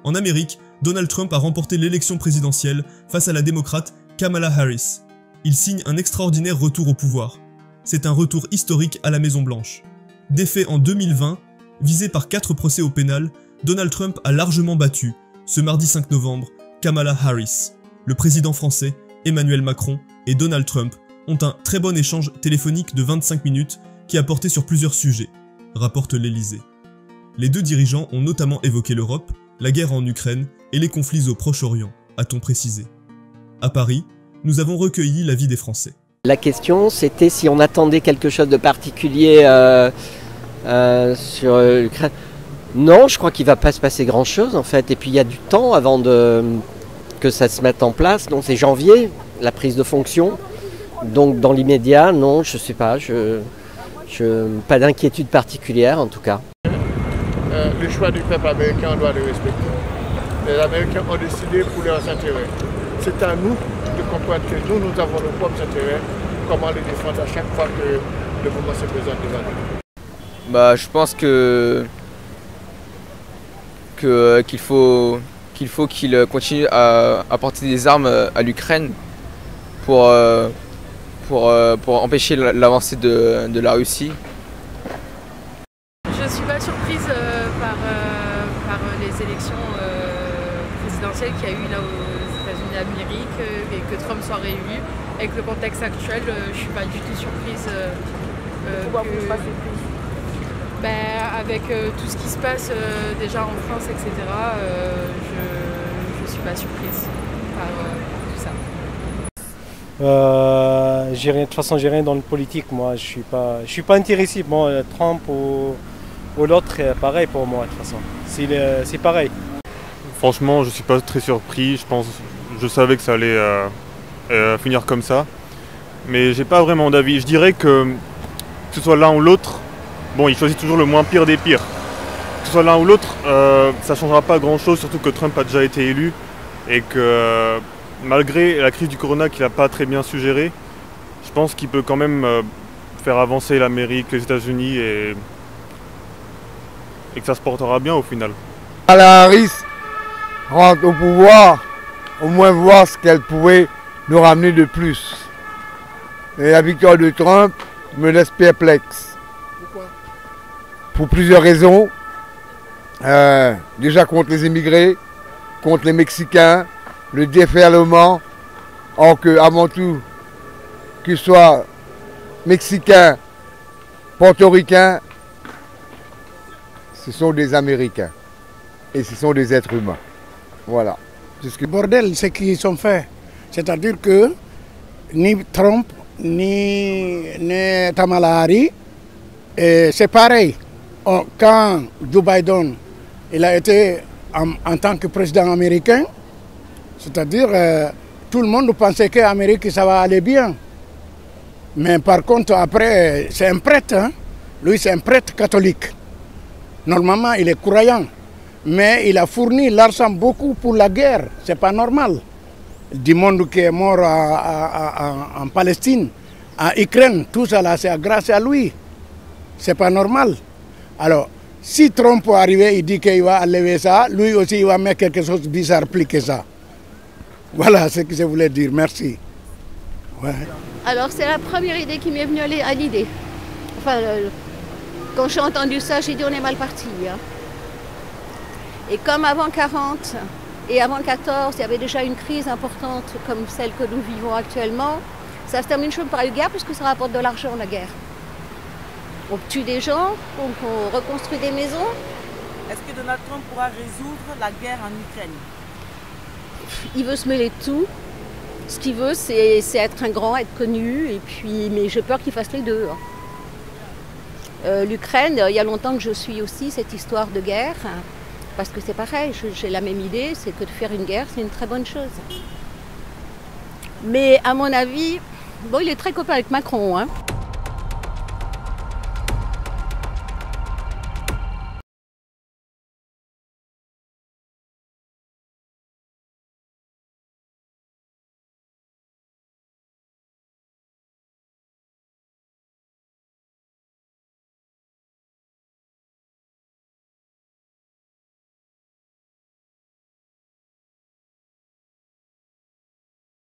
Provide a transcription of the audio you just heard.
En Amérique, Donald Trump a remporté l'élection présidentielle face à la démocrate Kamala Harris. Il signe un extraordinaire retour au pouvoir. C'est un retour historique à la Maison-Blanche. Défait en 2020, visé par 4 procès au pénal, Donald Trump a largement battu, ce mardi 5 novembre, Kamala Harris. Le président français, Emmanuel Macron, et Donald Trump ont un très bon échange téléphonique de 25 minutes qui a porté sur plusieurs sujets, rapporte l'Élysée. Les deux dirigeants ont notamment évoqué l'Europe, la guerre en Ukraine et les conflits au Proche-Orient, a-t-on précisé. À Paris, nous avons recueilli l'avis des Français. La question, c'était si on attendait quelque chose de particulier sur l'Ukraine. Non, je crois qu'il ne va pas se passer grand-chose en fait. Et puis il y a du temps avant que ça se mette en place. Donc c'est janvier, la prise de fonction. Donc dans l'immédiat, non, je ne sais pas. Pas d'inquiétude particulière en tout cas. Le choix du peuple américain, on doit le respecter. Les Américains ont décidé pour leurs intérêts. C'est à nous de comprendre que nous avons nos propres intérêts, comment les défendre à chaque fois que le moment se présente devant nous. Je pense qu'il faut qu'il continue à apporter des armes à l'Ukraine pour empêcher l'avancée de la Russie. Je ne suis pas surprise par les élections présidentielles qu'il y a eu là aux États-Unis d'Amérique et que Trump soit réélu. Avec le contexte actuel, je ne suis pas du tout surprise. Pourquoi vous ne passez plus? Avec tout ce qui se passe déjà en France, etc., je ne suis pas surprise par tout ça. De toute façon, j'ai rien dans le politique, moi. Je suis pas intéressé. Bon, Trump ou l'autre, pareil pour moi, de toute façon. C'est pareil. Franchement, je suis pas très surpris. Je savais que ça allait finir comme ça. Mais j'ai pas vraiment d'avis. Je dirais que ce soit l'un ou l'autre, bon, il choisit toujours le moins pire des pires. Que ce soit l'un ou l'autre, ça changera pas grand-chose, surtout que Trump a déjà été élu et que malgré la crise du corona qu'il n'a pas très bien suggérée, je pense qu'il peut quand même faire avancer l'Amérique, les États-Unis et que ça se portera bien au final. La Harris rentre au pouvoir, au moins voir ce qu'elle pouvait nous ramener de plus. Et la victoire de Trump me laisse perplexe. Pourquoi? Pour plusieurs raisons. Déjà contre les immigrés, contre les Mexicains, le déferlement, or que avant tout, qu'ils soient Mexicains, Portoricains, ce sont des Américains et ce sont des êtres humains. Voilà. Le bordel, c'est qu'ils ont fait. C'est-à-dire que ni Trump, ni Kamala Harris, c'est pareil. Quand Joe Biden il a été en tant que président américain, c'est-à-dire tout le monde pensait qu'en Amérique ça va aller bien. Mais par contre après, c'est un prêtre, hein? Lui c'est un prêtre catholique. Normalement il est croyant, mais il a fourni l'argent beaucoup pour la guerre, c'est pas normal. Du monde qui est mort en Palestine, en Ukraine, tout ça là c'est grâce à lui. C'est pas normal. Alors, si Trump peut arriver, il dit qu'il va enlever ça, lui aussi il va mettre quelque chose de bizarre plus que ça. Voilà ce que je voulais dire, merci. Ouais. Alors c'est la première idée qui m'est venue à l'idée. Enfin, quand j'ai entendu ça, j'ai dit on est mal parti. Hein. Et comme avant 40 et avant 14, il y avait déjà une crise importante comme celle que nous vivons actuellement, ça se termine par une guerre puisque ça rapporte de l'argent la guerre. On tue des gens, on reconstruit des maisons. Est-ce que Donald Trump pourra résoudre la guerre en Ukraine? Il veut se mêler de tout. Ce qu'il veut, c'est être un grand, être connu. Et puis, mais j'ai peur qu'il fasse les deux. L'Ukraine, il y a longtemps que je suis aussi cette histoire de guerre. Parce que c'est pareil, j'ai la même idée, c'est que de faire une guerre, c'est une très bonne chose. Mais à mon avis, bon, il est très copain avec Macron. Hein.